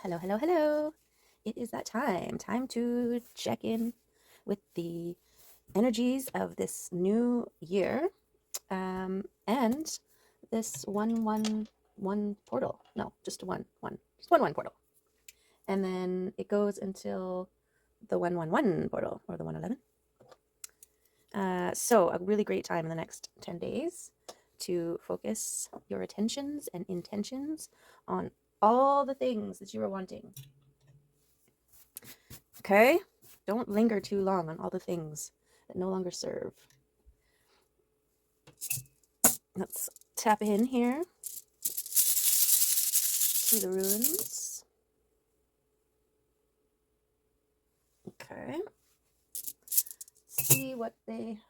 Hello, hello, hello. It is that time. Time to check in with the energies of this new year and this 111 portal. No, just just one portal. And then it goes until the 111 portal or the 111. So, a really great time in the next 10 days to focus your attentions and intentions on all the things that you are wanting. Okay? Don't linger too long on all the things that no longer serve. Let's tap in here to the runes. Okay. See what kind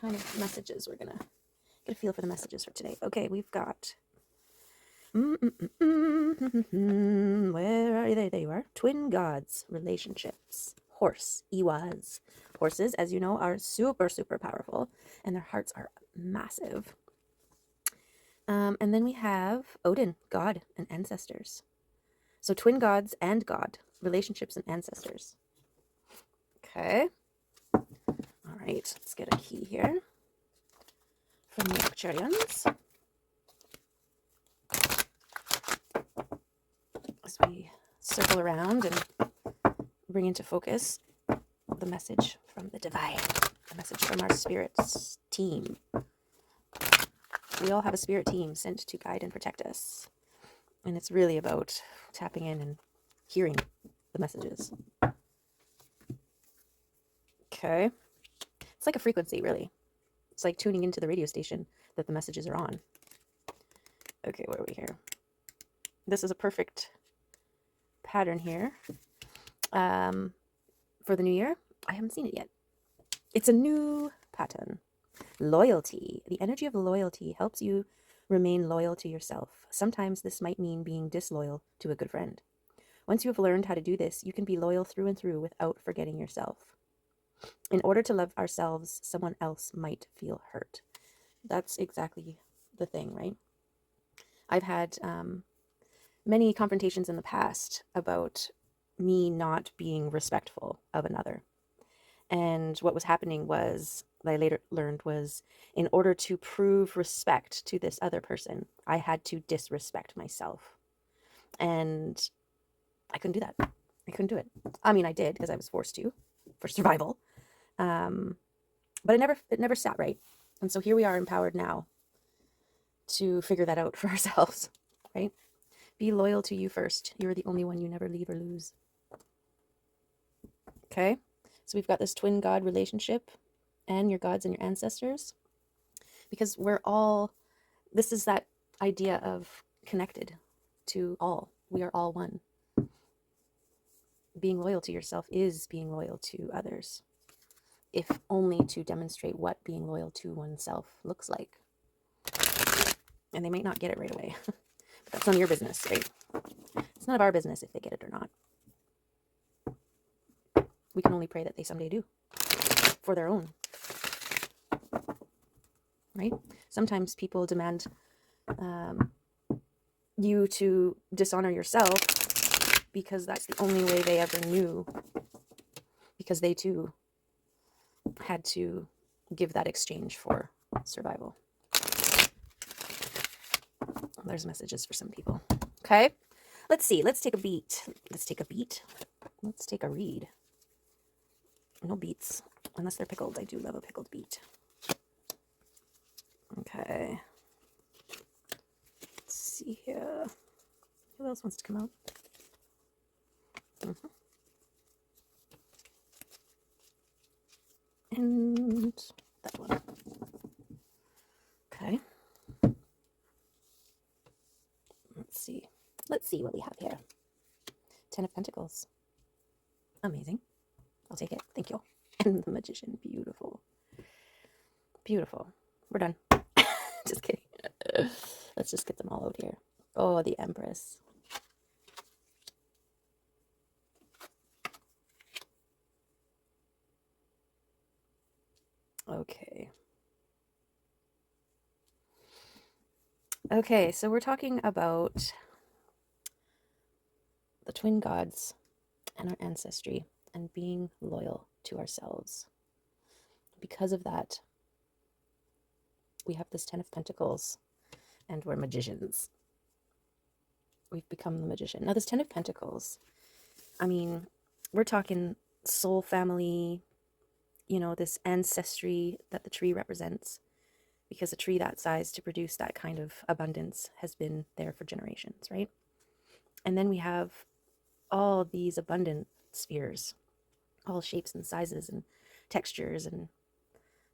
of messages we're gonna get a feel for the messages for today. Okay, we've got. Where are they? There you are. Twin gods, relationships, horse, Iwas. Horses, as you know, are super, super powerful, and their hearts are massive. And then we have Odin, God, and ancestors. So twin gods and God, relationships and ancestors. Okay. All right, let's get a key here from the Arcturians. As we circle around and bring into focus the message from the divine, the message from our spirits team. We all have a spirit team sent to guide and protect us. And it's really about tapping in and hearing the messages. Okay. It's like a frequency, really. It's like tuning into the radio station that the messages are on. Okay, what are we here? This is a perfect pattern here for the new year. I haven't seen it yet. It's a new pattern. Loyalty. The energy of loyalty helps you remain loyal to yourself. Sometimes this might mean being disloyal to a good friend. Once you have learned how to do this, you can be loyal through and through without forgetting yourself. In order to love ourselves, someone else might feel hurt. That's exactly the thing, right? I've had many confrontations in the past about me not being respectful of another. And what was happening was, I later learned, was in order to prove respect to this other person, I had to disrespect myself. And I couldn't do that. I couldn't do it. I mean, I did because I was forced to for survival. But it never sat right. And so here we are empowered now to figure that out for ourselves, right? Be loyal to you first. You're the only one you never leave or lose. Okay? So we've got this twin god relationship and your gods and your ancestors. Because this is that idea of connected to all. We are all one. Being loyal to yourself is being loyal to others, if only to demonstrate what being loyal to oneself looks like. And they might not get it right away, but that's none of your business, right? It's none of our business if they get it or not. We can only pray that they someday do, for their own, right? Sometimes people demand you to dishonor yourself because that's the only way they ever knew, because they too had to give that exchange for survival. There's messages for some people. Okay, let's see. Let's take a beat. Let's take a read. No beets, unless they're pickled. I do love a pickled beet. Okay. Let's see here. Who else wants to come out? And that one. Okay. Let's see what we have here. 10 of Pentacles. Amazing. I'll take it. Thank you. And the Magician. Beautiful. Beautiful. We're done. Just kidding. Let's just get them all out here. Oh, the Empress. Okay. Okay, so we're talking about the twin gods and our ancestry and being loyal to ourselves. Because of that, we have this 10 of Pentacles and we're magicians. We've become the magician. Now, this 10 of Pentacles, I mean, we're talking soul family, you know, this ancestry that the tree represents, because a tree that size to produce that kind of abundance has been there for generations, right? And then we have all these abundant spheres, all shapes and sizes and textures, and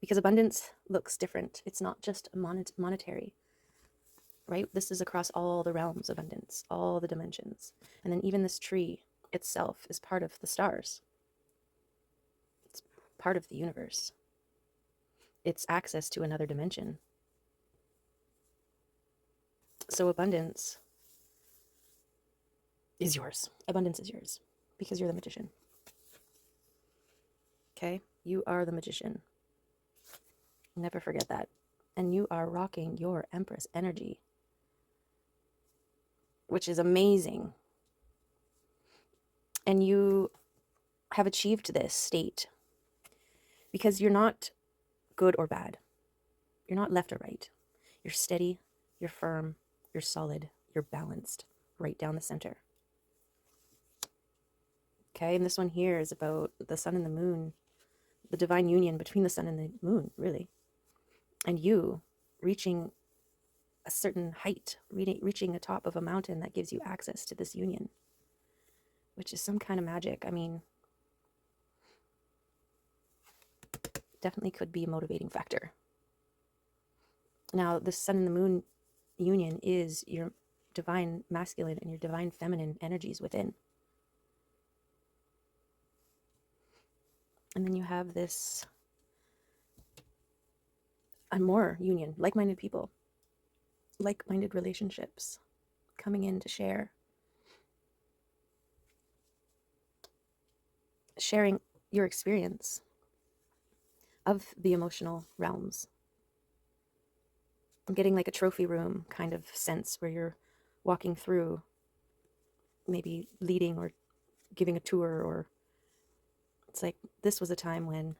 because abundance looks different. It's not just monetary, right? This is across all the realms of abundance, all the dimensions. And then even this tree itself is part of the stars. It's part of the universe. It's access to another dimension. So abundance is yours. Abundance is yours because you're the magician. Okay? You are the magician. Never forget that. And you are rocking your Empress energy, which is amazing. And you have achieved this state because you're not good or bad. You're not left or right. You're steady, you're firm, you're solid, you're balanced, right down the center. Okay, and this one here is about the sun and the moon, the divine union between the sun and the moon, really. And you reaching a certain height, reaching the top of a mountain that gives you access to this union, which is some kind of magic. I mean, definitely could be a motivating factor. Now, the sun and the moon union is your divine masculine and your divine feminine energies within. And then you have this and more union, like-minded people, like-minded relationships coming in to sharing your experience of the emotional realms. I'm getting like a trophy room kind of sense where you're walking through, maybe leading or giving a tour, or it's like, this was a time when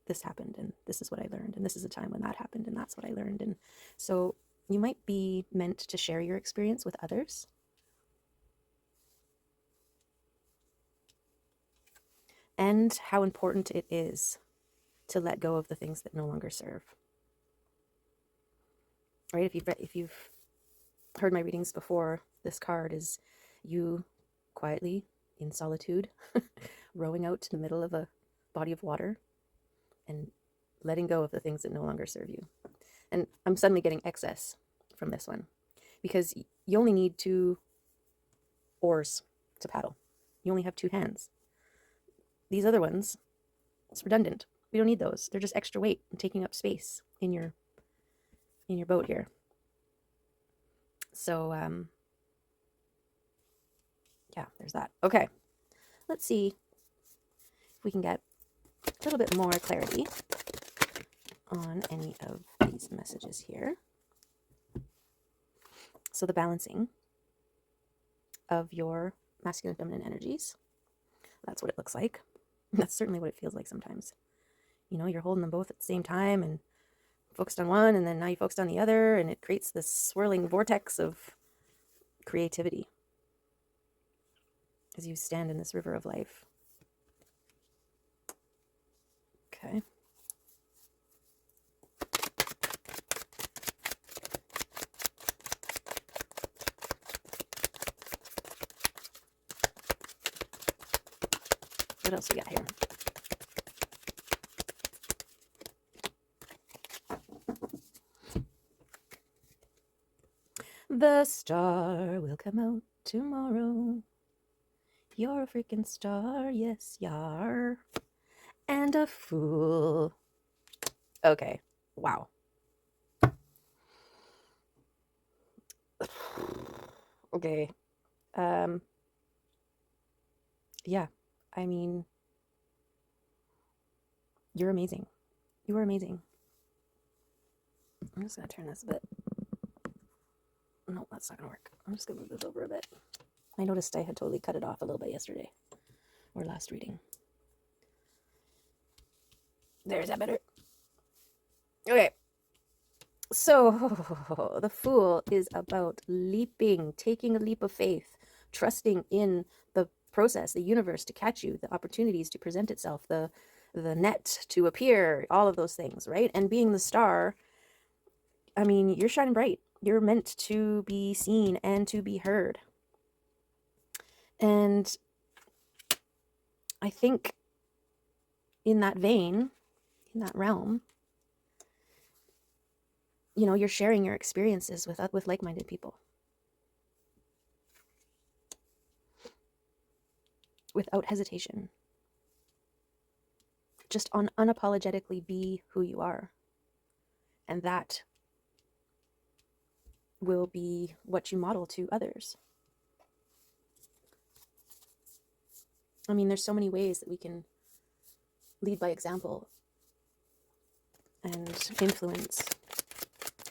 this happened and this is what I learned, and this is a time when that happened and that's what I learned. And so you might be meant to share your experience with others. And how important it is to let go of the things that no longer serve. Right? If you've heard my readings before, this card is you quietly in solitude, rowing out to the middle of a body of water and letting go of the things that no longer serve you. And I'm suddenly getting excess from this one because you only need 2 oars to paddle. You only have 2 hands. These other ones, it's redundant. We don't need those. They're just extra weight and taking up space in your boat here. So yeah, there's that. Okay, let's see if we can get a little bit more clarity on any of these messages here. So the balancing of your masculine and feminine energies, that's what it looks like. That's certainly what it feels like sometimes. You know, you're holding them both at the same time and focused on one, and then now you focused on the other, and it creates this swirling vortex of creativity as you stand in this river of life. Okay. What else we got here? The star will come out tomorrow. You're a freaking star, yes, yar. And a fool. Okay, wow. Okay. Yeah, I mean, you're amazing. You are amazing. I'm just going to turn this a bit. No, that's not going to work. I'm just going to move this over a bit. I noticed I had totally cut it off a little bit yesterday, or last reading. There's that better. Okay. So, the Fool is about leaping, taking a leap of faith, trusting in the process, the universe to catch you, the opportunities to present itself, the net to appear, all of those things, right? And being the star, I mean, you're shining bright. You're meant to be seen and to be heard. And I think in that vein, in that realm, you know, you're sharing your experiences with like-minded people. Without hesitation. Just unapologetically be who you are. And that will be what you model to others. I mean, there's so many ways that we can lead by example and influence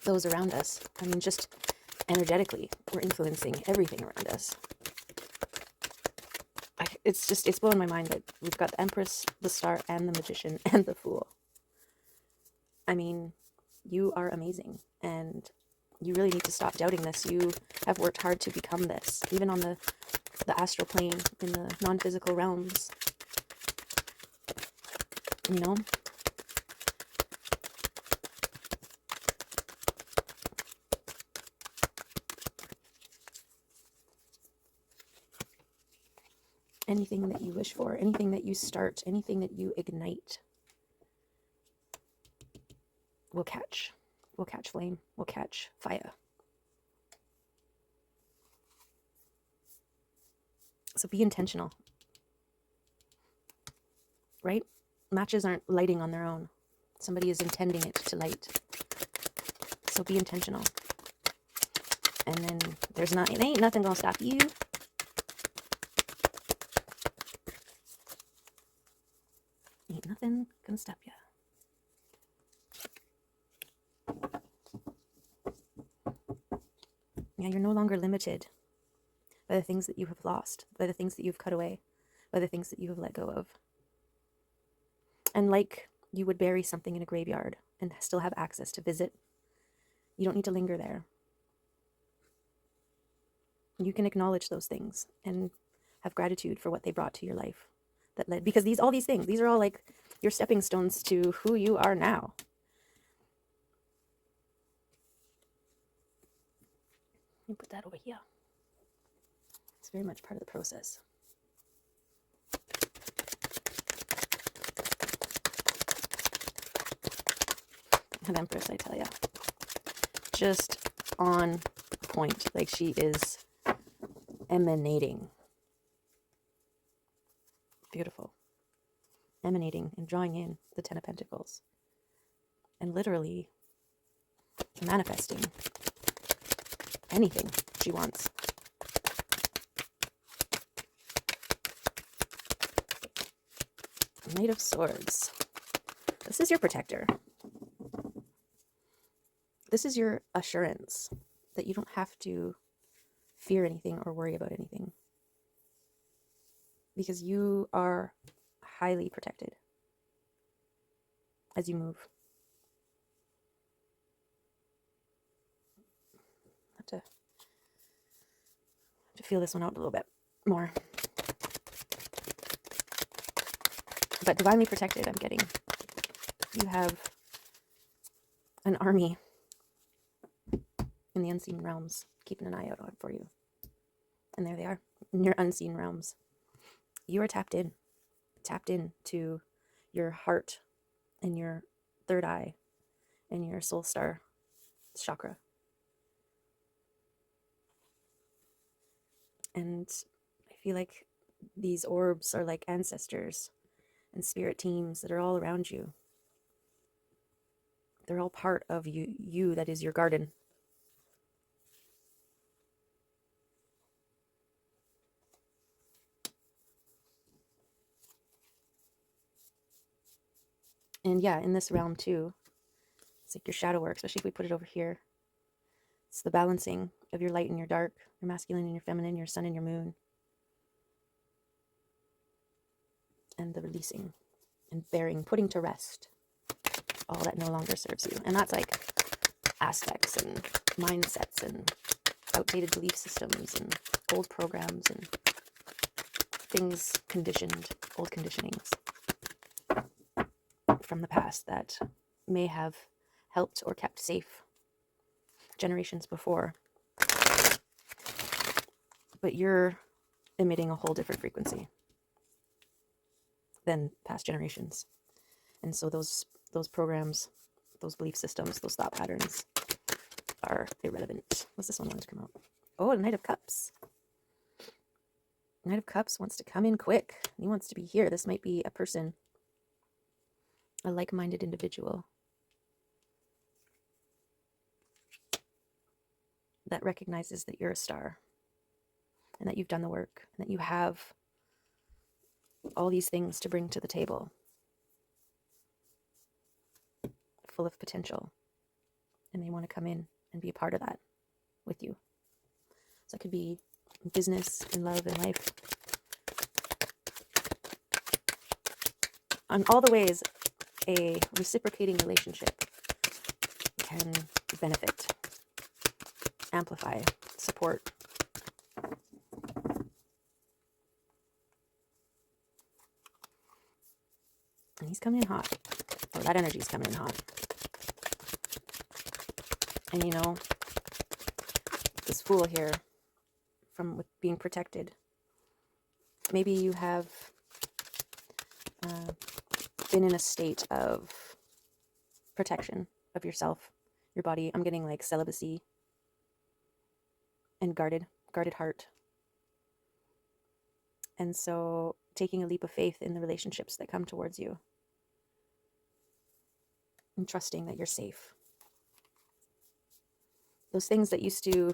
those around us. I mean, just energetically, we're influencing everything around us. It's blowing my mind that we've got the Empress, the Star, and the Magician, and the Fool. I mean, you are amazing, and you really need to stop doubting this. You have worked hard to become this, even on the astral plane, in the non-physical realms. You know? Anything that you wish for, anything that you start, anything that you ignite will catch flame, will catch fire. So be intentional, right? Matches aren't lighting on their own. Somebody is intending it to light. So be intentional. And then it ain't nothing gonna stop you. Ain't nothing gonna stop you. Yeah, you're no longer limited by the things that you have lost, by the things that you've cut away, by the things that you have let go of. And like you would bury something in a graveyard and still have access to visit, you don't need to linger there. You can acknowledge those things and have gratitude for what they brought to your life. That led, because all these things, these are all like your stepping stones to who you are now. Let me put that over here. It's very much part of the process. An Empress, I tell ya, just on point. Like, she is emanating. Beautiful. Emanating and drawing in the Ten of Pentacles. And literally manifesting anything she wants. Knight of Swords. This is your protector. This is your assurance that you don't have to fear anything or worry about anything. Because you are highly protected as you move. Have to feel this one out a little bit more. But divinely protected, I'm getting. You have an army in the unseen realms keeping an eye out for you. And there they are, in your unseen realms. You are tapped in to your heart and your third eye and your soul star chakra. And I feel like these orbs are like ancestors and spirit teams that are all around you. They're all part of you that is your garden. And yeah, in this realm too, it's like your shadow work, especially if we put it over here. It's the balancing of your light and your dark, your masculine and your feminine, your sun and your moon. And the releasing and bearing, putting to rest all that no longer serves you. And that's like aspects and mindsets and outdated belief systems and old programs and things conditioned, old conditionings from the past that may have helped or kept safe generations before. But you're emitting a whole different frequency than past generations. And so those programs, those belief systems, those thought patterns are irrelevant. What's this one want to come out? Oh, the Knight of Cups. Knight of Cups wants to come in quick. He wants to be here. This might be a person, a like-minded individual that recognizes that you're a star and that you've done the work and that you have all these things to bring to the table, full of potential, and they want to come in and be a part of that with you. So it could be in business, in love, in life, on all the ways a reciprocating relationship can benefit, amplify, support. And he's coming in hot, or that energy's coming in hot. And you know, this Fool here, from with being protected, maybe you have been in a state of protection of yourself, your body. I'm getting like celibacy and guarded heart. And so taking a leap of faith in the relationships that come towards you and trusting that you're safe. Those things that used to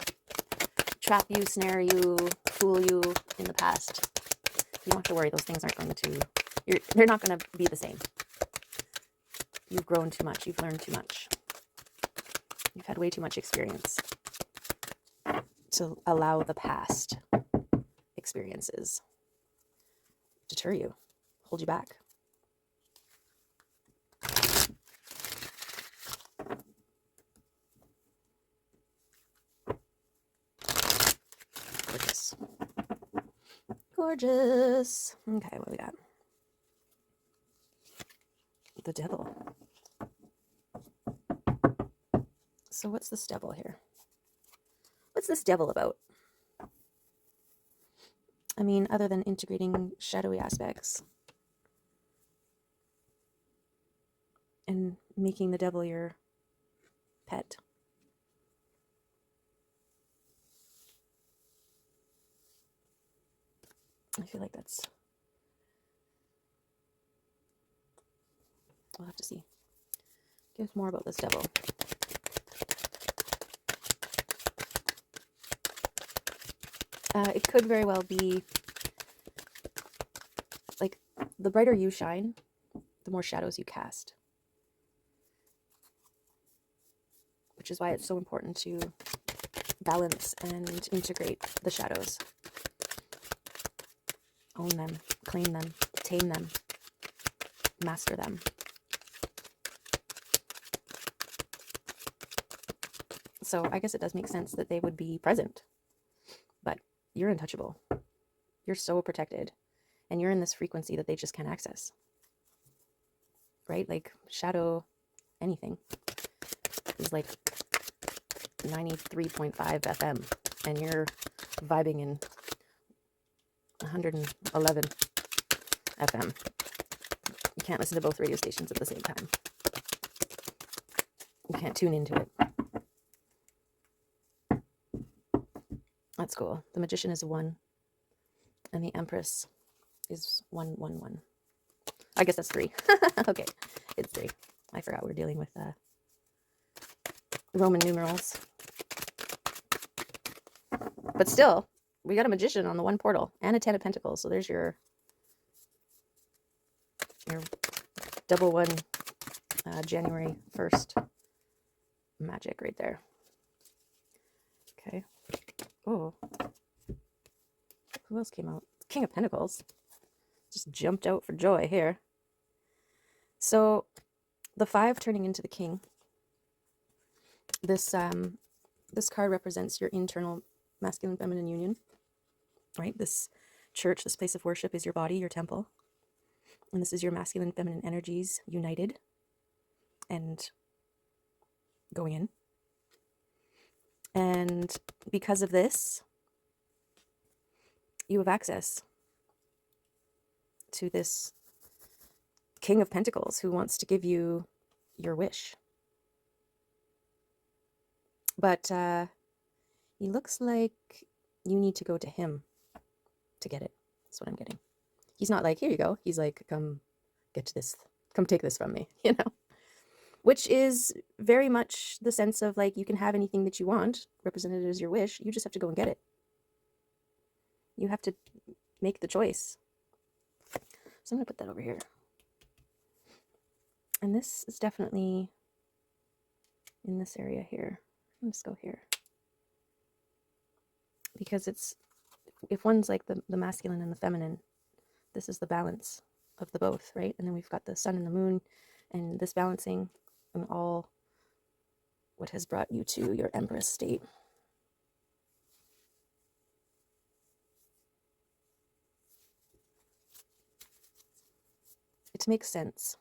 trap you, snare you, fool you in the past, you don't have to worry. Those things aren't going to, they're not going to be the same. You've grown too much. You've learned too much. You've had way too much experience to allow the past experiences deter you, hold you back. Gorgeous. Gorgeous. Okay, what do we got? The Devil. So what's this Devil here? What's this Devil about? I mean, other than integrating shadowy aspects and making the devil your pet. I feel like that's... We'll have to see. Give us more about this devil. It could very well be like the brighter you shine, the more shadows you cast. Which is why it's so important to balance and integrate the shadows. Own them, claim them, tame them, master them. So I guess it does make sense that they would be present. But you're untouchable. You're so protected. And you're in this frequency that they just can't access. Right? Like shadow anything is like 93.5 FM. And you're vibing in 111 FM. You can't listen to both radio stations at the same time. You can't tune into it. That's cool. The Magician is 1. And the Empress is 111. I guess that's 3. Okay, it's 3. I forgot we were dealing with Roman numerals. But still, we got a Magician on the 1 portal and a 10 of Pentacles. So there's your double 1 January 1st magic right there. Okay. Oh, who else came out? King of Pentacles. Just jumped out for joy here. So the 5 turning into the King. This card represents your internal masculine feminine union, right? This church, this place of worship is your body, your temple. And this is your masculine feminine energies united and going in. And because of this, you have access to this King of Pentacles who wants to give you your wish. But he looks like you need to go to him to get it. That's what I'm getting. He's not like, here you go. He's like, come get this. Come take this from me, you know? Which is very much the sense of like, you can have anything that you want, represented as your wish. You just have to go and get it. You have to make the choice. So I'm going to put that over here. And this is definitely in this area here. Let's go here. Because it's, if one's like the masculine and the feminine, this is the balance of the both, right? And then we've got the sun and the moon and this balancing and all what has brought you to your Empress state. It makes sense.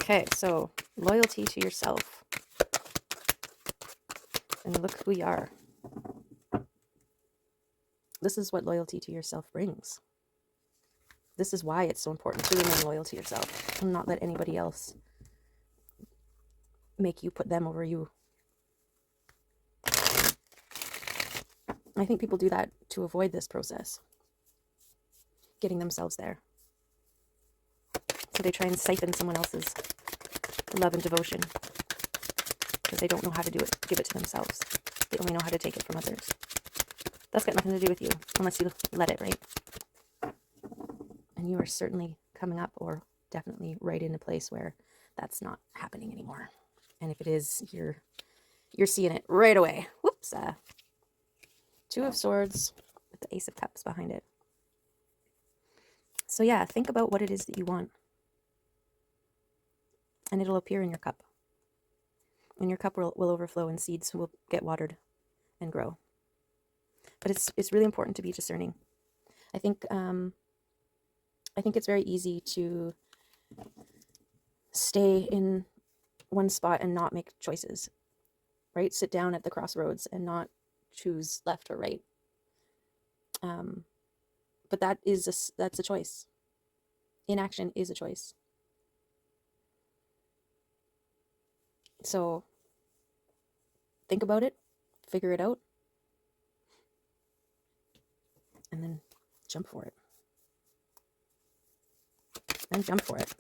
Okay, so loyalty to yourself. And look who we are. This is what loyalty to yourself brings. This is why it's so important to remain loyal to yourself and not let anybody else make you put them over you. I think people do that to avoid this process, getting themselves there. So they try and siphon someone else's love and devotion because they don't know how to do it, give it to themselves. They only know how to take it from others. That's got nothing to do with you unless you let it, right? And you are certainly coming up or definitely right in a place where that's not happening anymore. And if it is, you're seeing it right away. Whoops. 2 of Swords with the Ace of Cups behind it. So yeah, think about what it is that you want. And it'll appear in your cup. And your cup will overflow and seeds will get watered and grow. But it's really important to be discerning. I think it's very easy to stay in one spot and not make choices, right? Sit down at the crossroads and not choose left or right. But that's a choice. Inaction is a choice. So think about it, figure it out, and then jump for it. And jump for it.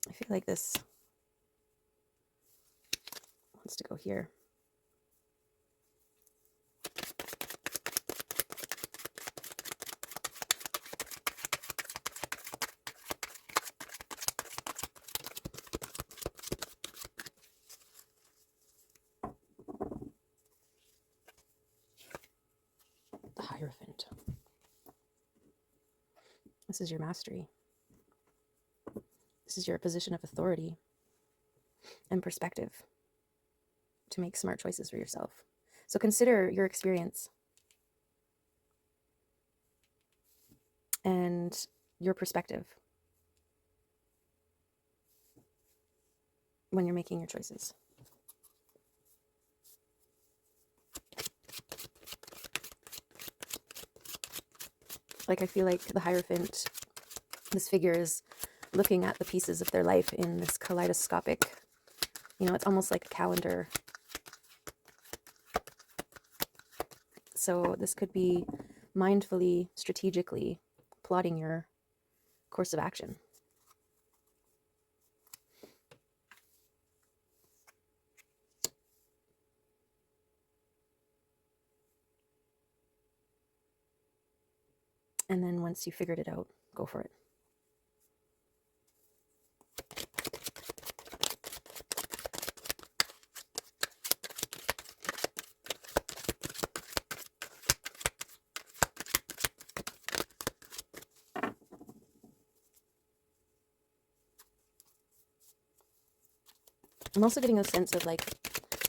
I feel like this wants to go here. The Hierophant. This is your mastery. This is your position of authority and perspective to make smart choices for yourself. So consider your experience and your perspective when you're making your choices. Like, I feel like the Hierophant, this figure is looking at the pieces of their life in this kaleidoscopic, it's almost like a calendar. So this could be mindfully, strategically plotting your course of action. And then once you figured it out, go for it. I'm also getting a sense of like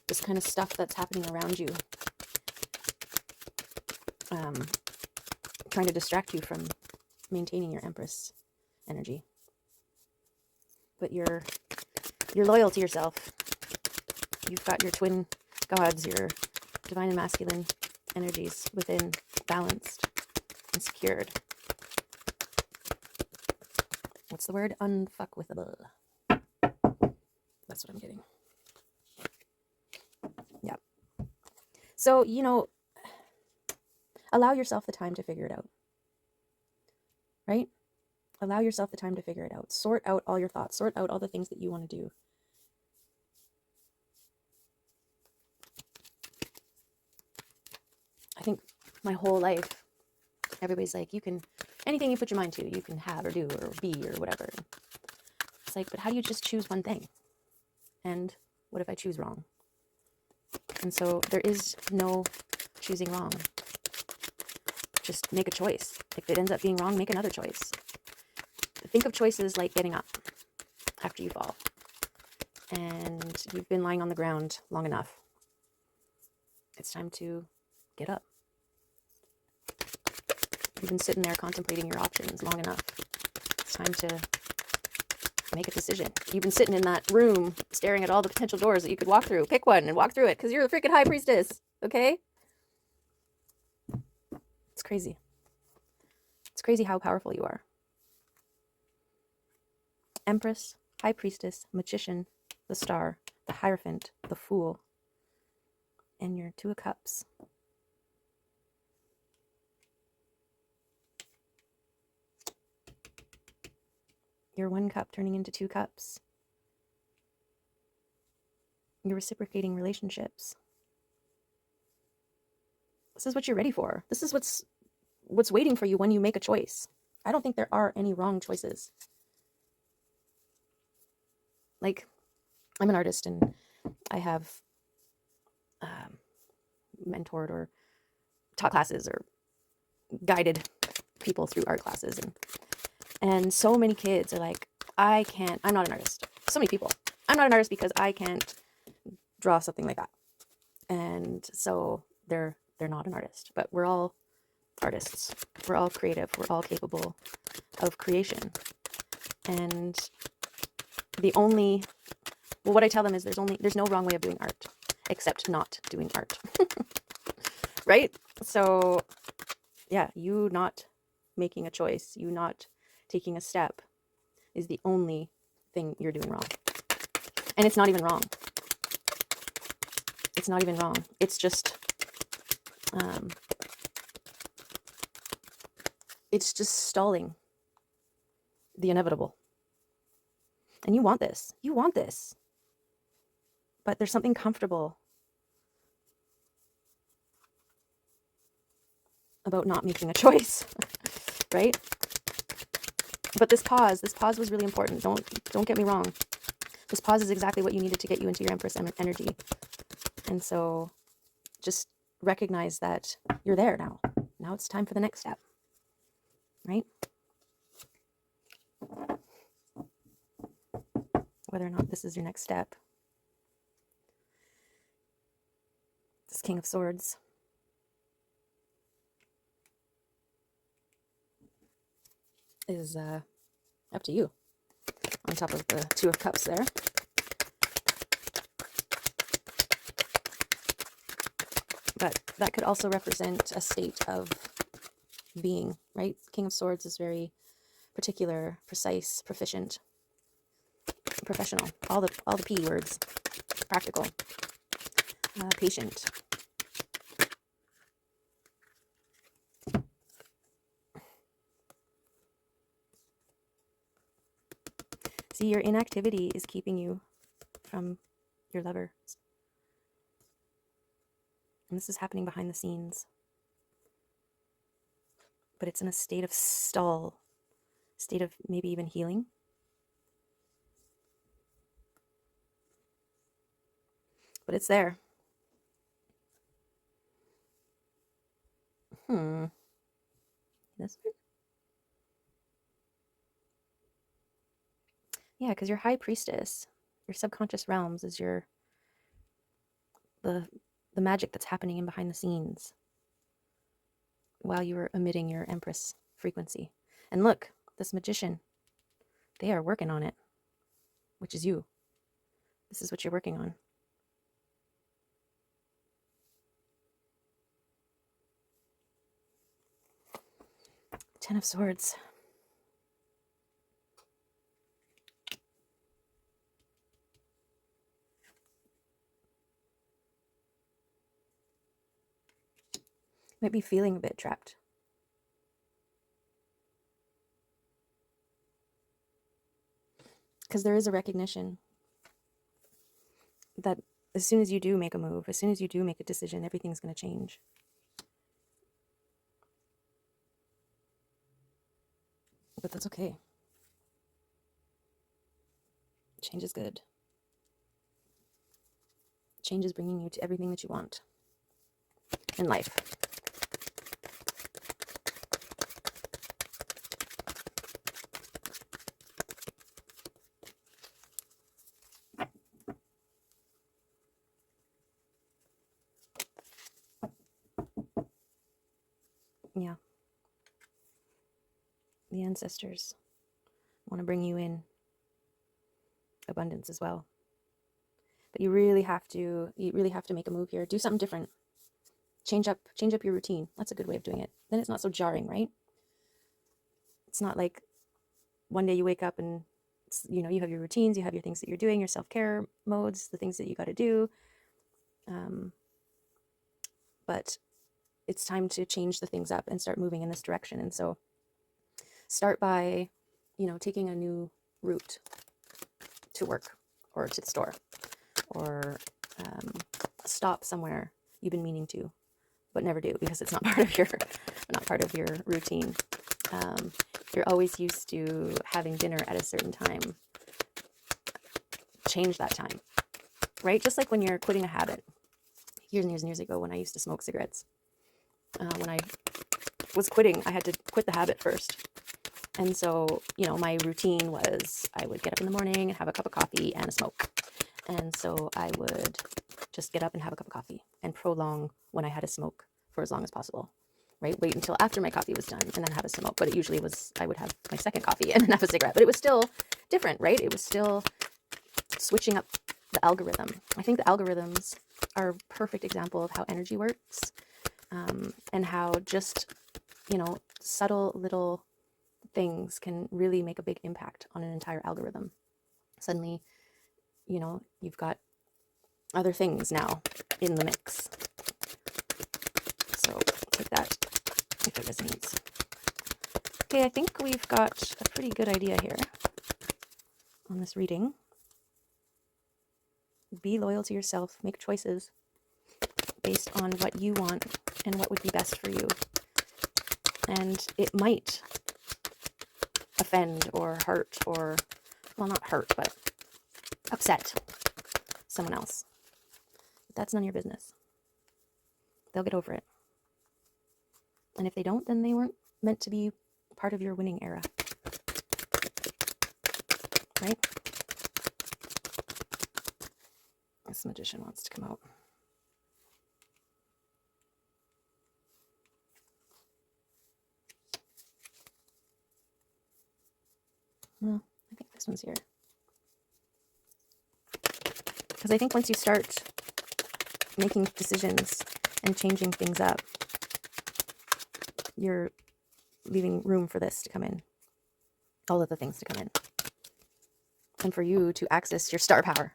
this kind of stuff that's happening around you, trying to distract you from maintaining your Empress energy. But you're loyal to yourself. You've got your twin gods, your divine and masculine energies within, balanced and secured. What's the word? Unfuckwithable. That's what I'm getting. Yeah. So, you know, allow yourself the time to figure it out. Right? Allow yourself the time to figure it out. Sort out all your thoughts. Sort out all the things that you want to do. I think my whole life, everybody's like, you can, anything you put your mind to, you can have or do or be or whatever. It's like, but how do you just choose one thing? And what if I choose wrong? And so there is no choosing wrong. Just make a choice. If it ends up being wrong, make another choice. Think of choices like getting up after you fall. And you've been lying on the ground long enough. It's time to get up. You've been sitting there contemplating your options long enough. It's time to make a decision. You've been sitting in that room staring at all the potential doors that you could walk through. Pick one and walk through it because you're the freaking high priestess. Okay? It's crazy. It's crazy how powerful you are. Empress, high priestess, magician, the star, the hierophant, the fool, and your Two of Cups. Your one cup turning into two cups. You're reciprocating relationships. This is what you're ready for. This is what's waiting for you when you make a choice. I don't think there are any wrong choices. Like, I'm an artist and I have mentored or taught classes or guided people through art classes. And so many kids are like, I'm not an artist. So many people, I'm not an artist because I can't draw something like that. And so they're not an artist, but we're all artists. We're all creative. We're all capable of creation. And what I tell them is there's no wrong way of doing art except not doing art. Right? So yeah, you not making a choice, you not taking a step is the only thing you're doing wrong. And it's not even wrong. It's not even wrong. It's just stalling the inevitable. And you want this. You want this. But there's something comfortable about not making a choice, right? But this pause was really important. Don't get me wrong. This pause is exactly what you needed to get you into your Empress energy. And so just recognize that you're there now. Now it's time for the next step, right? Whether or not this is your next step. This King of Swords is up to you. On top of the Two of Cups there. But that could also represent a state of being, right? King of Swords is very particular, precise, proficient, professional. All the P words. Practical. Patient. See, your inactivity is keeping you from your lover. And this is happening behind the scenes. But it's in a state of stall, state of maybe even healing. But it's there. This one? Yeah, because you're high priestess. Your subconscious realms is the magic that's happening in behind the scenes while you were emitting your Empress frequency. And look, this magician, they are working on it, which is you. This is what you're working on. Ten of Swords. Might be feeling a bit trapped. Because there is a recognition that as soon as you do make a move, as soon as you do make a decision, everything's going to change. But that's okay. Change is good. Change is bringing you to everything that you want in life. Yeah. The ancestors want to bring you in abundance as well. But you really have to make a move here. Do something different. Change up your routine. That's a good way of doing it. Then it's not so jarring, right? It's not like one day you wake up and you have your routines, you have your things that you're doing, your self-care modes, the things that you got to do. But it's time to change the things up and start moving in this direction. And so start by, taking a new route to work or to the store, or stop somewhere you've been meaning to, but never do because it's not part of your routine. You're always used to having dinner at a certain time. Change that time, right? Just like when you're quitting a habit. Years and years and years ago when I used to smoke cigarettes. When I was quitting, I had to quit the habit first. And so, my routine was I would get up in the morning and have a cup of coffee and a smoke. And so I would just get up and have a cup of coffee and prolong when I had a smoke for as long as possible, right? Wait until after my coffee was done and then have a smoke. But it usually was, I would have my second coffee and then have a cigarette. But it was still different, right? It was still switching up the algorithm. I think the algorithms are a perfect example of how energy works, and how just, subtle little things can really make a big impact on an entire algorithm. Suddenly, you've got other things now in the mix. So take that if it resonates. Okay, I think we've got a pretty good idea here on this reading. Be loyal to yourself. Make choices based on what you want and what would be best for you. And it might offend or hurt or, well, not hurt, but upset someone else. But that's none of your business. They'll get over it. And if they don't, then they weren't meant to be part of your winning era. Right? This magician wants to come out. Well, I think this one's here. Because I think once you start making decisions and changing things up, you're leaving room for this to come in. All of the things to come in. And for you to access your star power.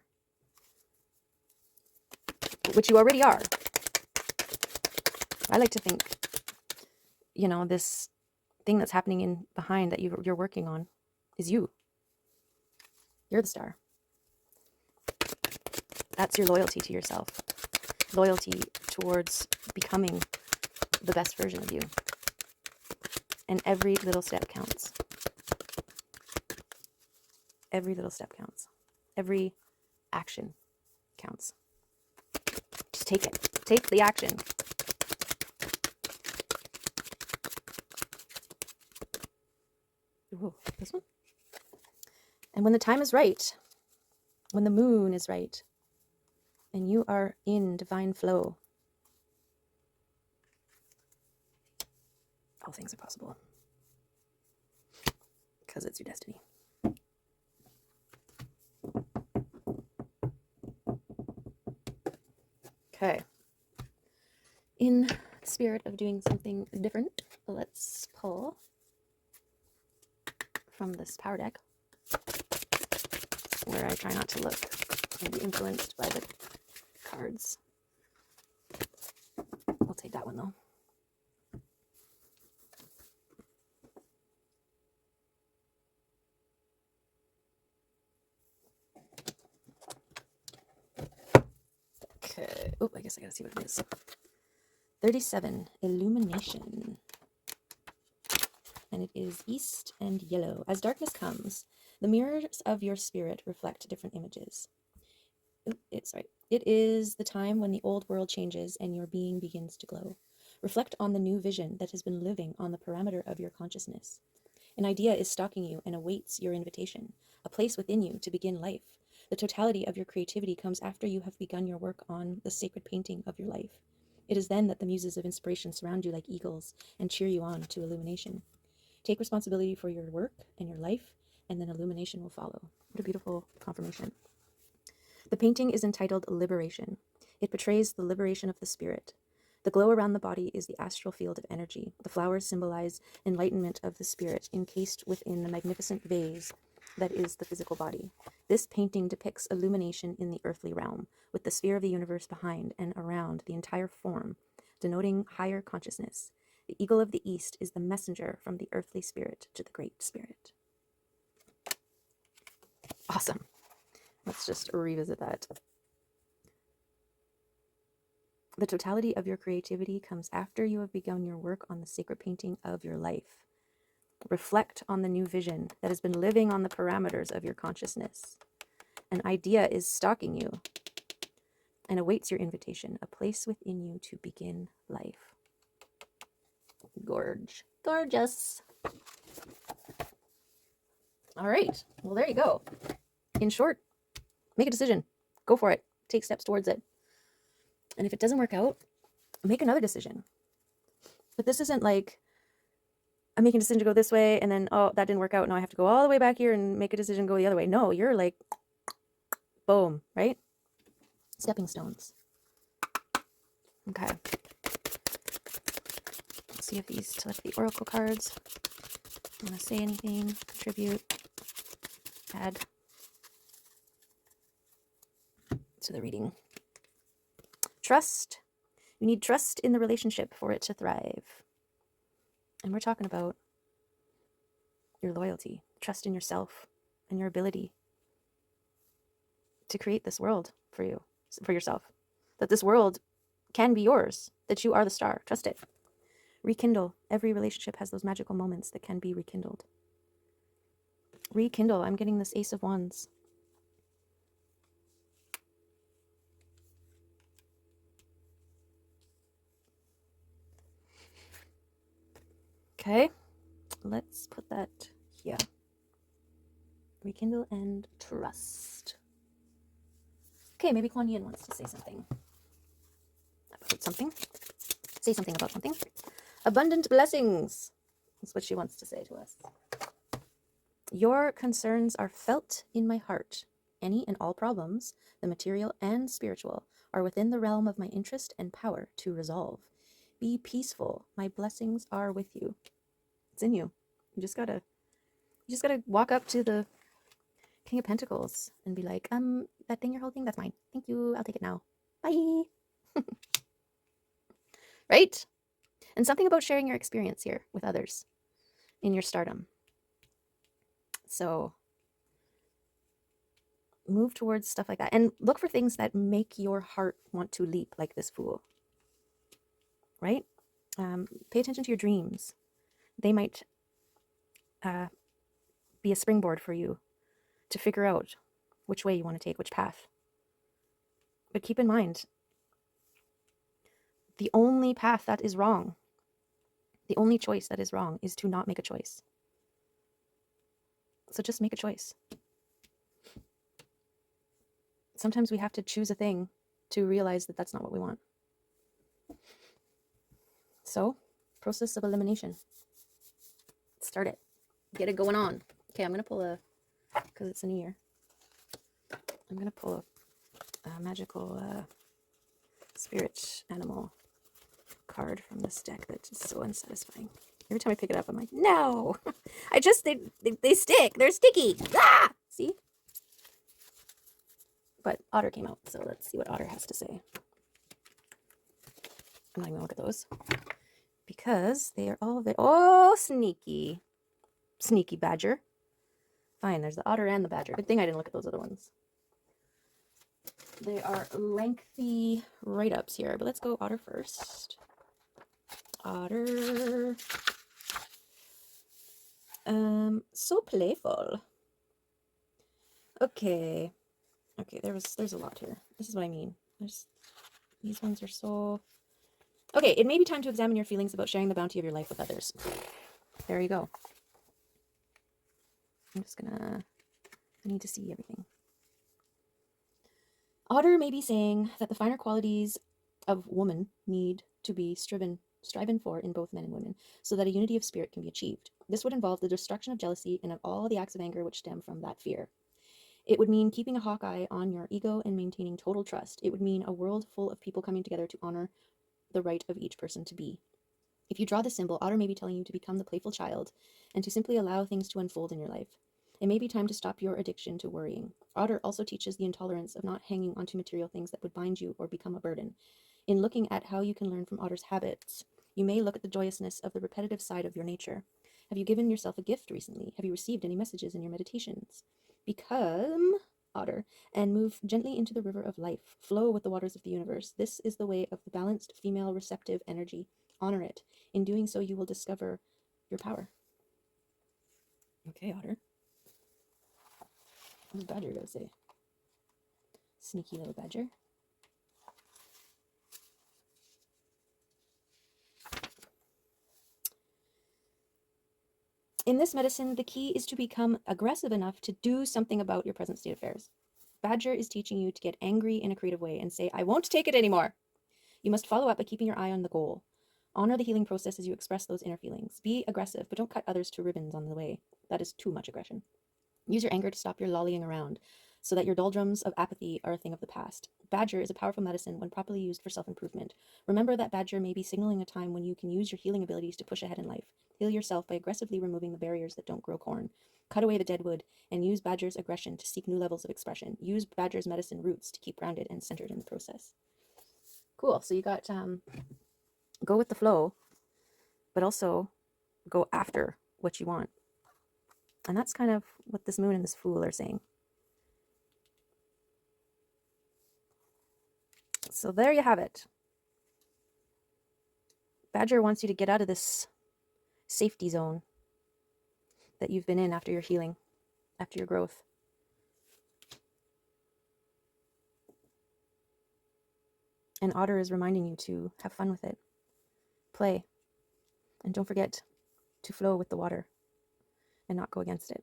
Which you already are. I like to think, this thing that's happening in behind that you're working on is you. You're the star. That's your loyalty to yourself. Loyalty towards becoming the best version of you. And every little step counts. Every little step counts. Every action counts. Just take it. Take the action. Ooh, this one. And when the time is right, when the moon is right and you are in divine flow, all things are possible because it's your destiny. Okay. In the spirit of doing something different, let's pull from this power deck, where I try not to look and be influenced by the cards. I'll take that one though. Okay. Oh, I guess I gotta see what it is. 37, Illumination. And it is east and yellow. As darkness comes, the mirrors of your spirit reflect different images. It is the time when the old world changes and your being begins to glow. Reflect on the new vision that has been living on the parameter of your consciousness. An idea is stalking you and awaits your invitation, a place within you to begin life. The totality of your creativity comes after you have begun your work on the sacred painting of your life. It is then that the muses of inspiration surround you like eagles and cheer you on to illumination. Take responsibility for your work and your life, and then illumination will follow. What a beautiful confirmation. The painting is entitled Liberation. It portrays the liberation of the spirit. The glow around the body is the astral field of energy. The flowers symbolize enlightenment of the spirit encased within the magnificent vase that is the physical body. This painting depicts illumination in the earthly realm, with the sphere of the universe behind and around the entire form, denoting higher consciousness. The eagle of the east is the messenger from the earthly spirit to the great spirit. Awesome. Let's just revisit that. The totality of your creativity comes after you have begun your work on the sacred painting of your life. Reflect on the new vision that has been living on the parameters of your consciousness. An idea is stalking you and awaits your invitation, a place within you to begin life. Gorgeous. All right. Well, there you go. In short, make a decision. Go for it. Take steps towards it. And if it doesn't work out, make another decision. But this isn't like I'm making a decision to go this way and then, oh, that didn't work out. Now I have to go all the way back here and make a decision go the other way. No, you're like, boom, right? Stepping stones. Okay. Let's see if these select the oracle cards. Want to say anything, contribute, add to the reading. Trust. You need trust in the relationship for it to thrive. And we're talking about your loyalty, trust in yourself and your ability to create this world for you, for yourself. That this world can be yours, that you are the star. Trust it. Rekindle. Every relationship has those magical moments that can be rekindled. Rekindle. I'm getting this Ace of Wands. Okay, let's put that here. Rekindle and trust. Okay, maybe Kuan Yin wants to say something. About something. Say something about something. Abundant blessings. That's what she wants to say to us. Your concerns are felt in my heart. Any and all problems, the material and spiritual, are within the realm of my interest and power to resolve. Be peaceful. My blessings are with you. It's in you. You just gotta walk up to the King of Pentacles and be like, that thing you're holding, that's mine. Thank you. I'll take it now. Bye. Right? And something about sharing your experience here with others in your stardom. So move towards stuff like that and look for things that make your heart want to leap like this fool. Right? Pay attention to your dreams. They might be a springboard for you to figure out which way you want to take, which path. But keep in mind, the only path that is wrong, the only choice that is wrong is to not make a choice. So just make a choice. sometimes we have to choose a thing to realize that that's not what we want. So, process of elimination. Start it. Get it going on. Okay, I'm going to pull a, because it's a new year, I'm going to pull a magical spirit animal card from this deck that's just so unsatisfying. Every time I pick it up, I'm like, no! they stick! They're sticky! Ah! See? But Otter came out, so let's see what Otter has to say. I'm not even going to look at those. Because they are all very... Oh, sneaky. Sneaky badger. Fine, there's the otter and the badger. Good thing I didn't look at those other ones. They are lengthy write-ups here, but let's go otter first. Otter. So playful. Okay. Okay, there's a lot here. This is what I mean. These ones are so... Okay, it may be time to examine your feelings about sharing the bounty of your life with others. There you go. I'm just gonna... I need to see everything. Otter may be saying that the finer qualities of woman need to be striven for in both men and women, so that a unity of spirit can be achieved. This would involve the destruction of jealousy and of all the acts of anger which stem from that fear. It would mean keeping a hawk eye on your ego and maintaining total trust. It would mean a world full of people coming together to honor the right of each person to be. If you draw this symbol, Otter may be telling you to become the playful child and to simply allow things to unfold in your life. It may be time to stop your addiction to worrying. Otter also teaches the intolerance of not hanging onto material things that would bind you or become a burden. In looking at how you can learn from Otter's habits, you may look at the joyousness of the repetitive side of your nature. Have you given yourself a gift recently? Have you received any messages in your meditations? Become Otter and move gently into the river of life. Flow with the waters of the universe. This is the way of the balanced female receptive energy. Honor it. In doing so, you will discover your power. Okay, Otter. What's Badger gonna say? Sneaky little badger. In this medicine, the key is to become aggressive enough to do something about your present state of affairs. Badger is teaching you to get angry in a creative way and say, I won't take it anymore. You must follow up by keeping your eye on the goal. Honor the healing process as you express those inner feelings. Be aggressive, but don't cut others to ribbons on the way. That is too much aggression. Use your anger to stop your lollying around, so that your doldrums of apathy are a thing of the past. Badger is a powerful medicine when properly used for self-improvement. Remember that Badger may be signaling a time when you can use your healing abilities to push ahead in life. Heal yourself by aggressively removing the barriers that don't grow corn. Cut away the dead wood, and use Badger's aggression to seek new levels of expression. Use Badger's medicine roots to keep grounded and centered in the process. Cool, so you got go with the flow, but also go after what you want. And that's kind of what this moon and this fool are saying. So there you have it. Badger wants you to get out of this safety zone that you've been in after your healing, after your growth. And Otter is reminding you to have fun with it. Play. And don't forget to flow with the water and not go against it.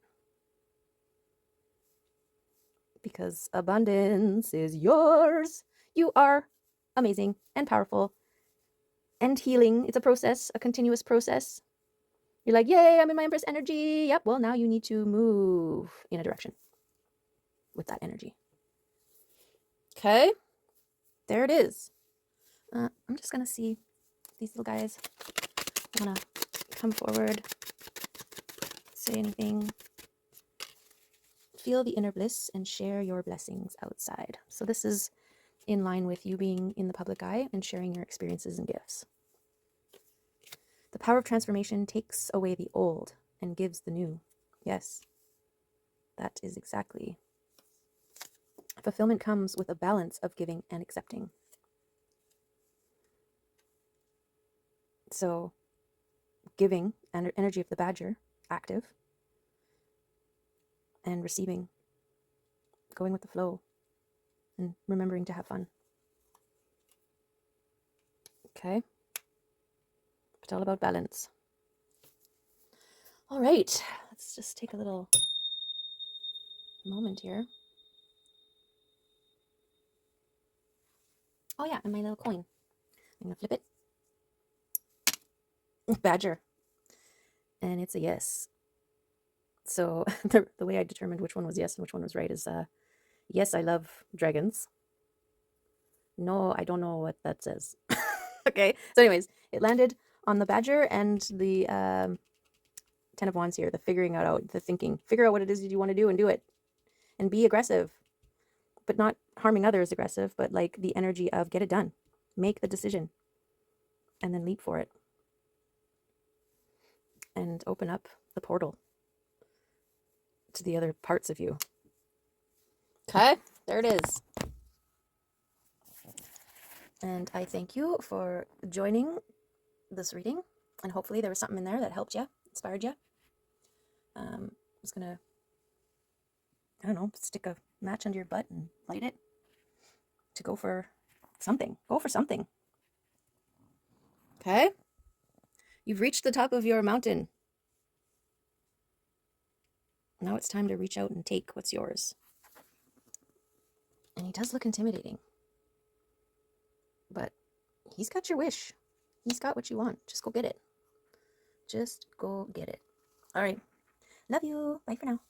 Because abundance is yours. You are amazing and powerful and healing. It's a process, a continuous process. You're like, yay, I'm in my Empress energy. Yep, well, now you need to move in a direction with that energy. Okay, there it is. I'm just going to see if these little guys want to come forward, say anything. Feel the inner bliss and share your blessings outside. So this is in line with you being in the public eye and sharing your experiences and gifts. The power of transformation takes away the old and gives the new. Yes, that is exactly. Fulfillment comes with a balance of giving and accepting. So, giving, and energy of the badger, active, and receiving, going with the flow, and remembering to have fun. Okay? It's all about balance. All right, let's just take a little moment here. Oh yeah, and my little coin. I'm gonna flip it. Badger. And it's a yes. So the way I determined which one was yes and which one was right is yes, I love dragons. No, I don't know what that says. Okay. So anyways, it landed on the badger and the 10 of wands here, the figuring out, the thinking. Figure out what it is you want to do and do it. And be aggressive. But not harming others aggressive, but like the energy of get it done. Make the decision. And then leap for it. And open up the portal to the other parts of you. Okay, there it is. And I thank you for joining this reading. And hopefully there was something in there that helped you, inspired you. I'm just going to, I don't know, stick a match under your butt and light it to go for something. Go for something. Okay? You've reached the top of your mountain. Now it's time to reach out and take what's yours. And he does look intimidating. But he's got your wish. He's got what you want. Just go get it. Just go get it. All right. Love you. Bye for now.